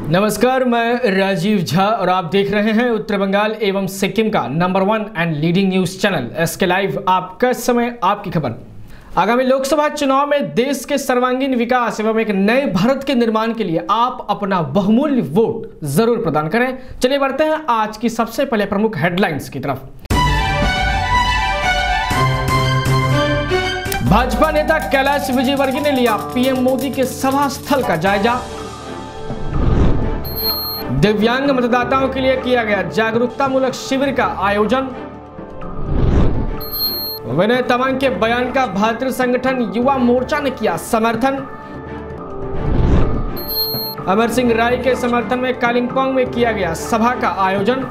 नमस्कार, मैं राजीव झा और आप देख रहे हैं उत्तर बंगाल एवं सिक्किम का number 1 and leading news channel SK live. आपका समय, आपकी खबर। आगामी लोकसभा चुनाव में देश के सर्वांगीण विकास एवं एक नए भारत के निर्माण के लिए आप अपना बहुमूल्य वोट जरूर प्रदान करें। चलिए बढ़ते हैं आज की सबसे पहले प्रमुख हेडलाइंस की तरफ। भाजपा नेता कैलाश विजयवर्गीय ने लिया पीएम मोदी के सभा स्थल का जायजा। दिव्यांग मतदाताओं के लिए किया गया जागरूकता मूलक शिविर का आयोजन। विनय तमांग के बयान का भारतीय संगठन युवा मोर्चा ने किया समर्थन। अमर सिंह राय के समर्थन में कालिंपोंग में किया गया सभा का आयोजन।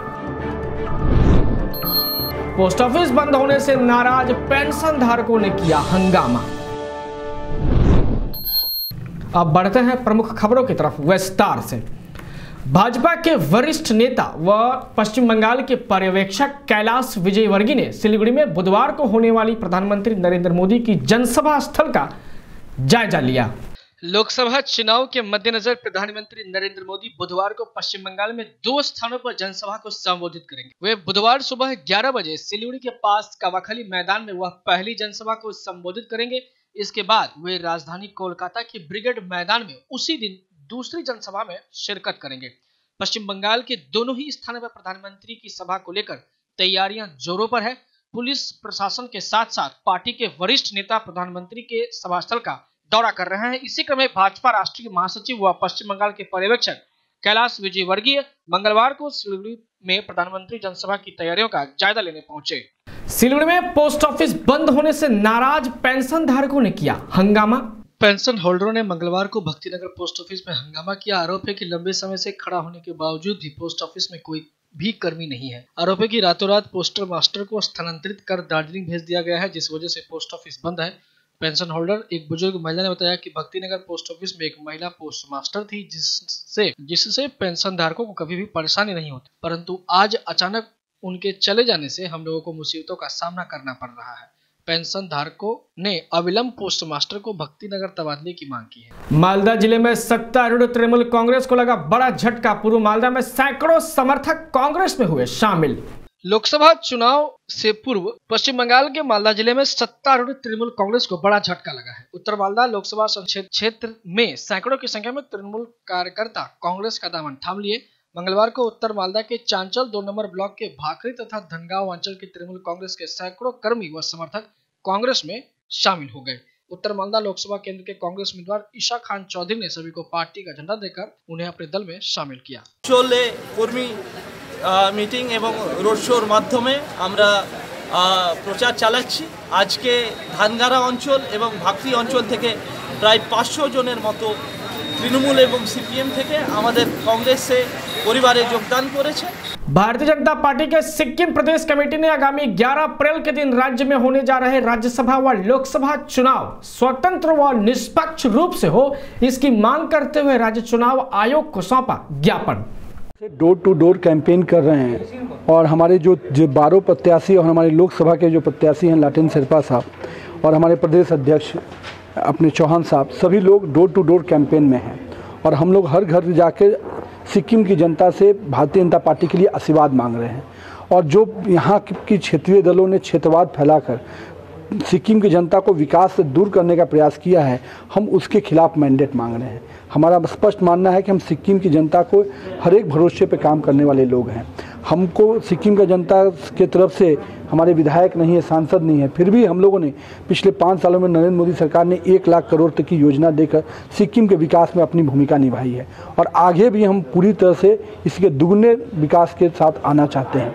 पोस्ट ऑफिस बंद होने से नाराज पेंशन धारकों ने किया हंगामा। अब बढ़ते हैं प्रमुख खबरों की तरफ विस्तार से। भाजपा के वरिष्ठ नेता व पश्चिम बंगाल के पर्यवेक्षक कैलाश विजयवर्गीय ने सिलीगुड़ी में बुधवार को होने वाली प्रधानमंत्री नरेंद्र मोदी की जनसभा स्थल का जायजा लिया। लोकसभा चुनाव के मद्देनजर प्रधानमंत्री नरेंद्र मोदी बुधवार को पश्चिम बंगाल में 2 स्थानों पर जनसभा को संबोधित करेंगे। वे बुधवार सुबह 11 बजे सिलीगुड़ी के पास कावाखाली मैदान में वह पहली जनसभा को संबोधित करेंगे। इसके बाद वे राजधानी कोलकाता के ब्रिगेड मैदान में उसी दिन दूसरी जनसभा में शिरकत करेंगे। पश्चिम बंगाल के दोनों ही स्थानों पर प्रधानमंत्री की सभा को लेकर तैयारियां जोरों पर है। पुलिस प्रशासन के साथ साथ पार्टी के वरिष्ठ नेता प्रधानमंत्री के सभा स्थल का दौरा कर रहे हैं। इसी क्रम में भाजपा राष्ट्रीय महासचिव व पश्चिम बंगाल के पर्यवेक्षक कैलाश विजयवर्गीय मंगलवार को सिलीगुड़ी में प्रधानमंत्री जनसभा की तैयारियों का जायजा लेने पहुंचे। सिलीगुड़ी में पोस्ट ऑफिस बंद होने से नाराज पेंशन धारकों ने किया हंगामा। पेंशन होल्डरों ने मंगलवार को भक्तिनगर पोस्ट ऑफिस में हंगामा किया। आरोप है कि लंबे समय से खड़ा होने के बावजूद भी पोस्ट ऑफिस में कोई भी कर्मी नहीं है। आरोप है कि रातों रात पोस्टल मास्टर को स्थानांतरित कर दार्जिलिंग भेज दिया गया है, जिस वजह से पोस्ट ऑफिस बंद है। पेंशन होल्डर एक बुजुर्ग महिला ने बताया कि भक्तिनगर पोस्ट ऑफिस में एक महिला पोस्ट मास्टर थी, जिससे पेंशन धारकों को कभी भी परेशानी नहीं होती, परंतु आज अचानक उनके चले जाने से हम लोगों को मुसीबतों का सामना करना पड़ रहा है। पेंशन धारकों ने अविलंब पोस्ट मास्टर को भक्तिनगर तबादले की मांग की है। मालदा जिले में सत्तारूढ़ तृणमूल कांग्रेस को लगा बड़ा झटका। पूर्व मालदा में सैकड़ों समर्थक कांग्रेस में हुए शामिल। लोकसभा चुनाव से पूर्व पश्चिम बंगाल के मालदा जिले में सत्तारूढ़ तृणमूल कांग्रेस को बड़ा झटका लगा है। उत्तर मालदा लोकसभा क्षेत्र में सैकड़ों की संख्या में तृणमूल कार्यकर्ता कांग्रेस का दामन थाम लिए। मंगलवार को उत्तर मालदा के चांचल 2 नंबर ब्लॉक के भाखरी तथा धनगांव अंचल के तृणमूल कांग्रेस के सैकड़ों कर्मी व समर्थक कांग्रेस में शामिल हो गए। उत्तर मालदा लोकसभा केंद्र के कांग्रेस उम्मीदवार ईशा खान चौधरी ने सभी को पार्टी का झंडा देकर उन्हें अपने दल में शामिल किया। कर्मी मीटिंग एवं रोड शोर माध्यमे आमरा प्रचार चालाচ্ছি। आज के धानगारा अंचल एवं भाखरी अंचल থেকে প্রায় 500 জনের মতো তৃণমূল এবং সিপিএম থেকে আমাদের कांग्रेस परिवारे योगदान करेছে। भारतीय जनता पार्टी के सिक्किम प्रदेश कमेटी ने आगामी 11 अप्रैल के दिन राज्य में होने जा रहे राज्यसभा व लोकसभा चुनाव स्वतंत्र व निष्पक्ष रूप से हो, इसकी मांग करते हुए राज्य चुनाव आयोग को सौंपा ज्ञापन। डोर टू डोर कैंपेन कर रहे हैं और हमारे जो 12 प्रत्याशी और हमारे लोकसभा के जो प्रत्याशी हैं लाटेन शेरपा साहब और हमारे प्रदेश अध्यक्ष अपने चौहान साहब, सभी लोग डोर टू डोर कैंपेन में हैं और हम लोग हर घर जाके सिक्किम की जनता से भारतीय जनता पार्टी के लिए आशीर्वाद मांग रहे हैं। और जो यहाँ की क्षेत्रीय दलों ने क्षेत्रवाद फैलाकर सिक्किम की जनता को विकास से दूर करने का प्रयास किया है, हम उसके खिलाफ मैंडेट मांग रहे हैं। हमारा स्पष्ट मानना है कि हम सिक्किम की जनता को हर एक भरोसे पे काम करने वाले लोग हैं। हमको सिक्किम का जनता के तरफ से हमारे विधायक नहीं है, सांसद नहीं है, फिर भी हम लोगों ने पिछले 5 सालों में नरेंद्र मोदी सरकार ने 1 लाख करोड़ तक की योजना देकर सिक्किम के विकास में अपनी भूमिका निभाई है और आगे भी हम पूरी तरह से इसके दुगने विकास के साथ आना चाहते हैं।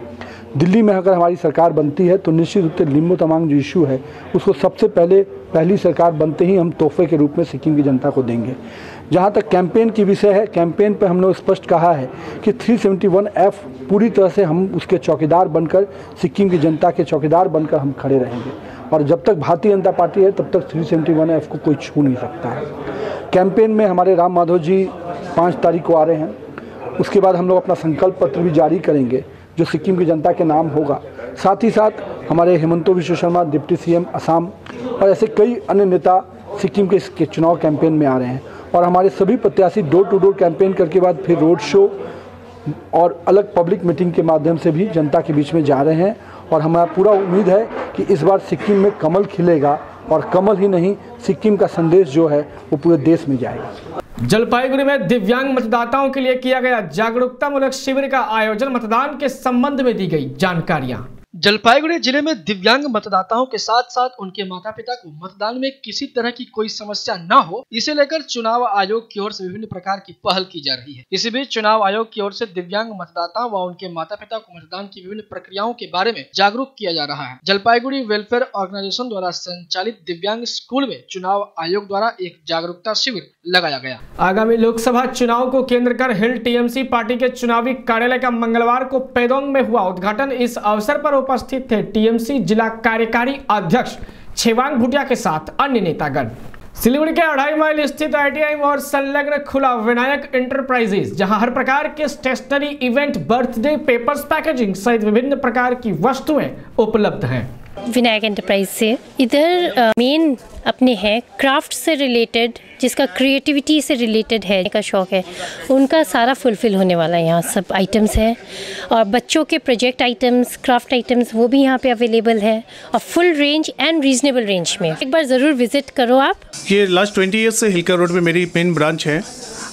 दिल्ली में अगर हमारी सरकार बनती है तो निश्चित रूप से लिम्बू तमांग जो इशू है उसको सबसे पहली सरकार बनते ही हम तोहफे के रूप में सिक्किम की जनता को देंगे। जहाँ तक कैंपेन की विषय है, कैंपेन पर हम लोग स्पष्ट कहा है कि 371F पूरी तरह से हम उसके चौकीदार बनकर सिक्किम की जनता के चौकीदार बनकर हम खड़े रहेंगे और जब तक भारतीय जनता पार्टी है तब तक 371F को कोई छू नहीं सकता है। कैंपेन में हमारे राम माधव जी 5 तारीख को आ रहे हैं। उसके बाद हम लोग अपना संकल्प पत्र भी जारी करेंगे जो सिक्किम की जनता के नाम होगा। साथ ही साथ हमारे हेमंतो विश्व शर्मा डिप्टी CM असम और ऐसे कई अन्य नेता सिक्किम के चुनाव कैंपेन में आ रहे हैं और हमारे सभी प्रत्याशी डोर टू डोर कैंपेन करके बाद फिर रोड शो और अलग पब्लिक मीटिंग के माध्यम से भी जनता के बीच में जा रहे हैं। और हमारा पूरा उम्मीद है कि इस बार सिक्किम में कमल खिलेगा, और कमल ही नहीं, सिक्किम का संदेश जो है वो पूरे देश में जाएगा। जलपाईगुड़ी में दिव्यांग मतदाताओं के लिए किया गया जागरूकतामूलक शिविर का आयोजन। मतदान के संबंध में दी गई जानकारियां। जलपाईगुड़ी जिले में दिव्यांग मतदाताओं के साथ साथ उनके माता पिता को मतदान में किसी तरह की कोई समस्या न हो, इसे लेकर चुनाव आयोग की ओर से विभिन्न प्रकार की पहल की जा रही है। इसी बीच चुनाव आयोग की ओर से दिव्यांग मतदाताओं व उनके माता पिता को मतदान की विभिन्न प्रक्रियाओं के बारे में जागरूक किया जा रहा है। जलपाईगुड़ी वेलफेयर ऑर्गेनाइजेशन द्वारा संचालित दिव्यांग स्कूल में चुनाव आयोग द्वारा एक जागरूकता शिविर लगाया गया। आगामी लोकसभा चुनाव को केंद्र कर हिल टीएमसी पार्टी के चुनावी कार्यालय का मंगलवार को पेदोंग में हुआ उद्घाटन। इस अवसर पर उपस्थित थे टीएमसी जिला कार्यकारी अध्यक्ष छेवांग भूटिया के साथ अन्य नेतागण। सिलीगुड़ी के 2.5 माइल स्थित आईटीआई और संलग्न खुला विनायक इंटरप्राइजेज, जहां हर प्रकार के stationery, event, birthday, papers, packaging सहित विभिन्न प्रकार की वस्तुएं उपलब्ध हैं। विनायक एंटरप्राइज से इधर मेन अपने हैं क्राफ्ट से रिलेटेड, जिसका क्रिएटिविटी से रिलेटेड है का शौक है, उनका सारा फुलफिल होने वाला है। यहाँ सब आइटम्स हैं और बच्चों के प्रोजेक्ट आइटम्स, क्राफ्ट आइटम्स वो भी यहाँ पे अवेलेबल है और full range and reasonable range में। एक बार ज़रूर विजिट करो आप। ये लास्ट 20 ईयर्स से हिलकर रोड में मेरी मेन ब्रांच है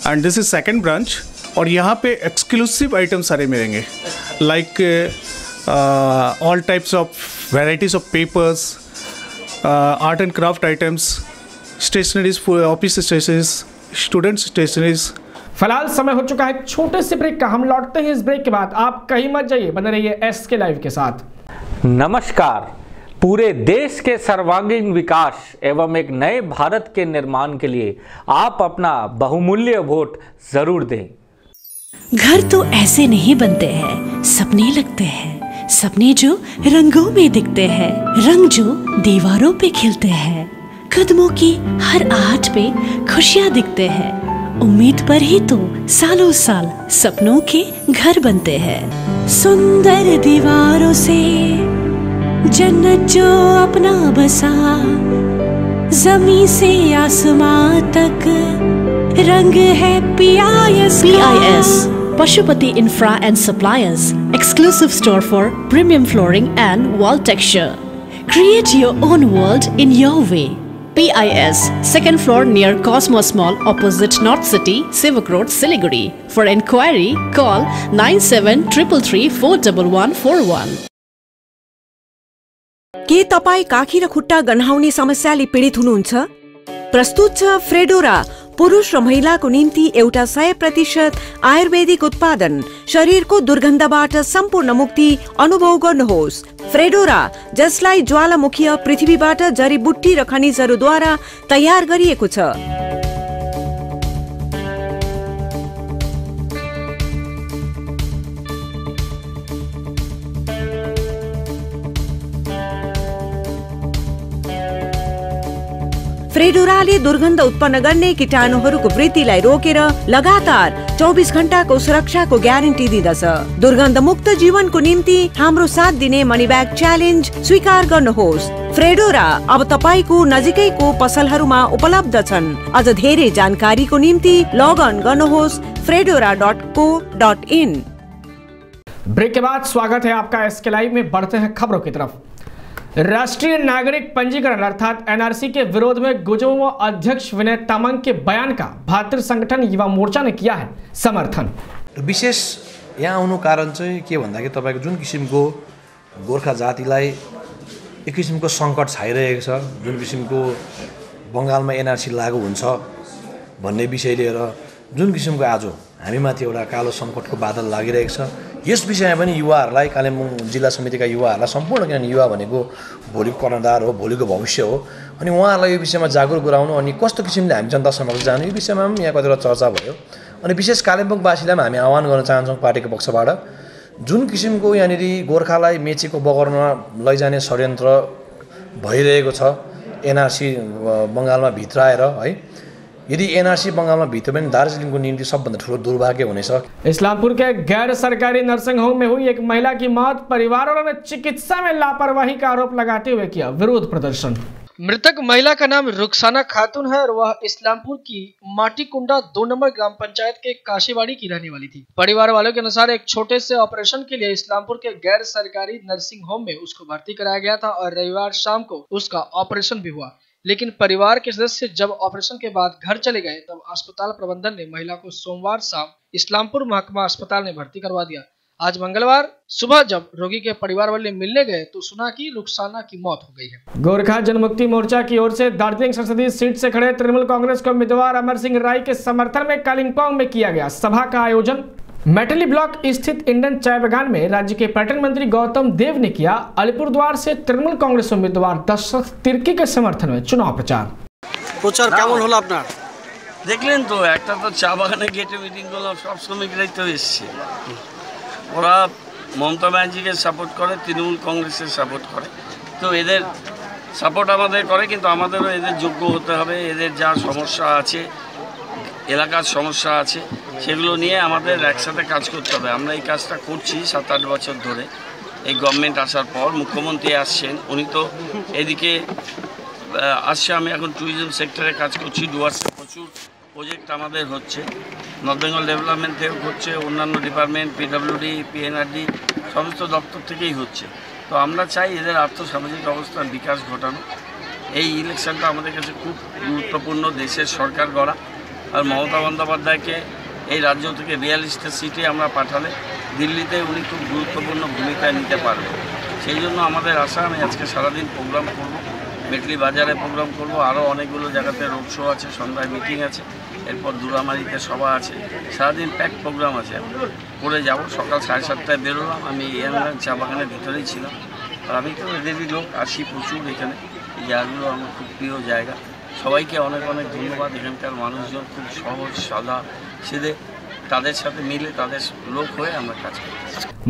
and this is second branch, और यहाँ पे एक्सक्लूसिव आइटम सारे मिलेंगे, like all types of varieties of papers, art and craft items, stationeries, office stationeries, student stationeries। फिलहाल समय हो चुका है छोटे से ब्रेक का। हम लौटते हैं इस ब्रेक के बाद। आप कहीं मत जाइए, बने रहिए SK लाइव के साथ। नमस्कार। पूरे देश के सर्वांगीण विकास एवं एक नए भारत के निर्माण के लिए आप अपना बहुमूल्य वोट जरूर दें। घर तो ऐसे नहीं बनते हैं, सपने लगते हैं, सपने जो रंगों में दिखते हैं, रंग जो दीवारों पे खिलते हैं, कदमों की हर आहट पे खुशियां दिखते हैं। उम्मीद पर ही तो सालों साल सपनों के घर बनते हैं। सुंदर दीवारों से जन्नत जो अपना बसा, जमीन से आसमां तक रंग है PIS Pashupati Infra and Suppliers, exclusive store for premium flooring and wall texture. Create your own world in your way. PIS, second floor near Cosmos Mall, opposite North City, Sivak Road, Siliguri. For enquiry, call 9733 41141. के तपाई काखी र खुट्टा गन्हाउने समस्याले पीडित हुनुहुन्छ? प्रस्तुत छ फ्रेडोरा, पुरुष र महिलाको निम्ति एउटा 100% आयुर्वेदिक उत्पादन। शरीरको दुर्गन्धबाट सम्पूर्ण मुक्ति अनुभव गर्नुहोस्। फ्रेडोरा, जसलाई ज्वालामुखीय पृथ्वीबाट जडीबुट्टी र खनिजहरूद्वारा तयार गरिएको छ। फ्रेडोराले दुर्गन्ध उत्पन्न गर्ने कीटाणुहरूको वृद्धिलाई रोकेर लगातार 24 घण्टाको सुरक्षाको ग्यारेन्टी दिँदछ। दुर्गन्ध मुक्त जीवनको निम्ति हाम्रो साथ दिने मनी ब्याग च्यालेन्ज स्वीकार गर्नुहोस्। फ्रेडोरा अब तपाईको नजिकैको पसलहरूमा उपलब्ध छन्। अझ धेरै जानकारीको निम्ति लगअन गर्नुहोस् fredora.co.in। ब्रेक के बाद स्वागत है आपका SK लाइव में। बढ़ते हैं खबरों की तरफ। राष्ट्रीय नागरिक पंजीकरण अर्थात NRC के विरोध में गुजोमो अध्यक्ष विनय तामाङ के बयान का भातृ संगठन युवा मोर्चा ने किया है समर्थन। विशेष यहाँ आउनु कारण चाहिँ के भन्दाखेरि तपाईको जुन किसिमको गोर्खा जातिलाई एक किसिमको सङ्कट छाइरहेको छ, जुन किसिमको बङ्गालमा NRC लागू हुन्छ भन्ने विषय लिएर जुन किसिमको आज हामीमाथि एउटा कालो सङ्कटको बादल लागिरहेको छ, यस विषयमा पनि युवाहरूलाई, कालिम्पोङ जिल्ला समितिका युवाहरूलाई सम्पूर्ण, किनभने युवा भनेको भोलिको कर्णधार हो, भोलिको भविष्य हो, अनि उहाँहरूलाई यो विषयमा जागरुक गराउनु अनि कस्तो किसिमले हामी जनता समक्ष जानु, यो विषयमा पनि यहाँ कतिवटा चर्चा भयो। अनि विशेष कालिम्पोङवासीलाई पनि हामी आह्वान गर्न चाहन्छौँ पार्टीको पक्षबाट, जुन किसिमको यहाँनिर गोर्खालाई मेचीको बगरमा लैजाने षड्यन्त्र भइरहेको छ NRC बङ्गालमा भित्राएर है, यदि NRC बंगालमा भित्र पनि दार्जिलिङको निम्ति सबभन्दा ठुलो दुर्भाग्य हुनेछ। इस्लामपुर के गैर सरकारी नर्सिंग होम में हुई एक महिला की मौत, परिवार वालों ने चिकित्सा में लापरवाही का आरोप लगाते हुए किया विरोध प्रदर्शन। मृतक महिला का नाम रुखसाना खातून है और वह इस्लामपुर की माटीकुंडा 2 नंबर ग्राम पंचायत के काशीवाड़ी की रहने वाली थी। परिवार वालों के अनुसार एक छोटे से ऑपरेशन के लिए इस्लामपुर के गैर सरकारी नर्सिंग होम में उसको भर्ती कराया गया था और रविवार शाम को उसका ऑपरेशन भी हुआ। लेकिन परिवार के सदस्य जब ऑपरेशन के बाद घर चले गए तब अस्पताल प्रबंधन ने महिला को सोमवार शाम इस्लामपुर महकमा अस्पताल में भर्ती करवा दिया। आज मंगलवार सुबह जब रोगी के परिवार वाले मिलने गए तो सुना कि रुखसाना की मौत हो गई है। गोरखा जनमुक्ति मोर्चा की ओर से दार्जिलिंग संसदीय सीट से खड़े तृणमूल कांग्रेस के उम्मीदवार अमर सिंह राय के समर्थन में कालिम्पोंग में किया गया सभा का आयोजन। मेटली ब्लॉक स्थित इंडियन चाय बागान में राज्य के पर्यटन मंत्री गौतम देव ने किया अलीपुरद्वार से तृणमूल कांग्रेस उम्मीदवार दशरथ तिर्की के समर्थन में चुनाव प्रचार কেমন হলো আপনার? দেখলেন তো একটা তো চা বাগানে গেটে মিটিং করলাম, সব শ্রমিকরাই তো এসছে। ওরা মমতা ব্যানার্জিকে সাপোর্ট করে, তৃণমূল কংগ্রেসের সাপোর্ট করে, তো এদের সাপোর্ট আমাদের করে, কিন্তু আমাদেরও এদের যোগ্য হতে হবে। এদের যা সমস্যা আছে, এলাকার সমস্যা আছে, সেগুলো নিয়ে আমাদের একসাথে কাজ করতে হবে। আমরা এই কাজটা করছি 7-8 বছর ধরে। এই গভর্নমেন্ট আসার পর মুখ্যমন্ত্রী আসছেন, উনি তো এদিকে আসছে। আমি এখন ট্যুরিজম সেক্টরে কাজ করছি, ডুয়ার্সে প্রচুর প্রজেক্ট আমাদের হচ্ছে, নর্থ বেঙ্গল ডেভেলপমেন্ট থেকে হচ্ছে, অন্যান্য ডিপার্টমেন্ট পিডব্লিউডি পিএনআরডি সমস্ত দপ্তর থেকেই হচ্ছে। তো আমরা চাই এদের আর্থসামাজিক অবস্থার বিকাশ ঘটানো। এই ইলেকশনটা আমাদের কাছে খুব গুরুত্বপূর্ণ, দেশের সরকার গড়া। আর মমতা বন্দ্যোপাধ্যায়কে এই রাজ্য থেকে 42টা সিটে আমরা পাঠালে দিল্লিতে উনি খুব গুরুত্বপূর্ণ ভূমিকা নিতে পারবেন। সেই জন্য আমাদের আশা, আমি আজকে সারাদিন প্রোগ্রাম করব, মেটলি বাজারে প্রোগ্রাম করব, আরও অনেকগুলো জায়গাতে রোড শো আছে, সন্ধ্যায় মিটিং আছে, এরপর দুরামারিতে সভা আছে, সারাদিন প্যাক প্রোগ্রাম আছে, করে যাব। সকাল 7:30টায় বেরোলাম, আমি ইয়াংগান চা বাগানের ভিতরেই ছিলাম। আর আমি তো এদেরই লোক, আসি প্রচুর এখানে, এই জায়গাগুলো আমার খুব প্রিয় জায়গা। সবাইকে অনেক অনেক ধন্যবাদ। এখানকার মানুষজন খুব সহজ সাদা সিধে, তাদের সাথে मिले তাদের লোক হয়ে আমরা কাজ করি।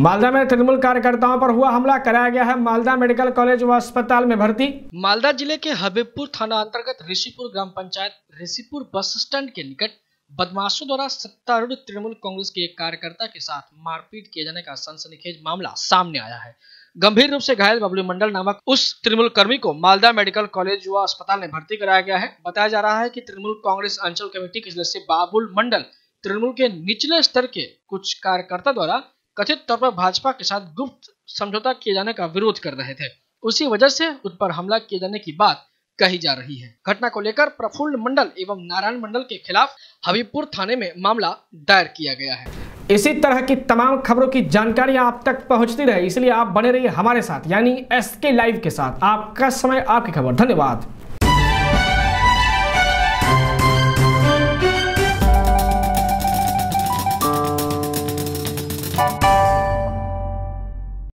मालदा में तृणमूल कार्यकर्ताओं पर हुआ हमला कराया गया है मालदा मेडिकल कॉलेज व अस्पताल में भर्ती। मालदा जिले के हबीबपुर थाना अंतर्गत ऋषिपुर ग्राम पंचायत ऋषिपुर बस स्टैंड के निकट बदमाशों द्वारा सत्तारूढ़ तृणमूल कांग्रेस के एक कार्यकर्ता के साथ मारपीट किए जाने का सनसनीखेज मामला सामने आया है। गंभीर रूप से घायल बबलू मंडल नामक उस तृणमूल कर्मी को मालदा मेडिकल कॉलेज व अस्पताल में भर्ती कराया गया है। बताया जा रहा है कि तृणमूल कांग्रेस अंचल कमेटी के सदस्य बाबुल मंडल तृणमूल के निचले स्तर के कुछ कार्यकर्ता द्वारा कथित तौर पर भाजपा के साथ गुप्त समझौता किए जाने का विरोध कर रहे थे। उसी वजह से उन पर हमला किए जाने की बात कही जा रही है। घटना को लेकर प्रफुल्ल मंडल एवं नारायण मंडल के खिलाफ हबीबपुर थाने में मामला दायर किया गया है। इसी तरह की तमाम खबरों की जानकारियां आप तक पहुंचती रहे, इसलिए आप बने रहिए हमारे साथ, यानी SK लाइव के साथ। आपका समय, आपकी खबर। धन्यवाद।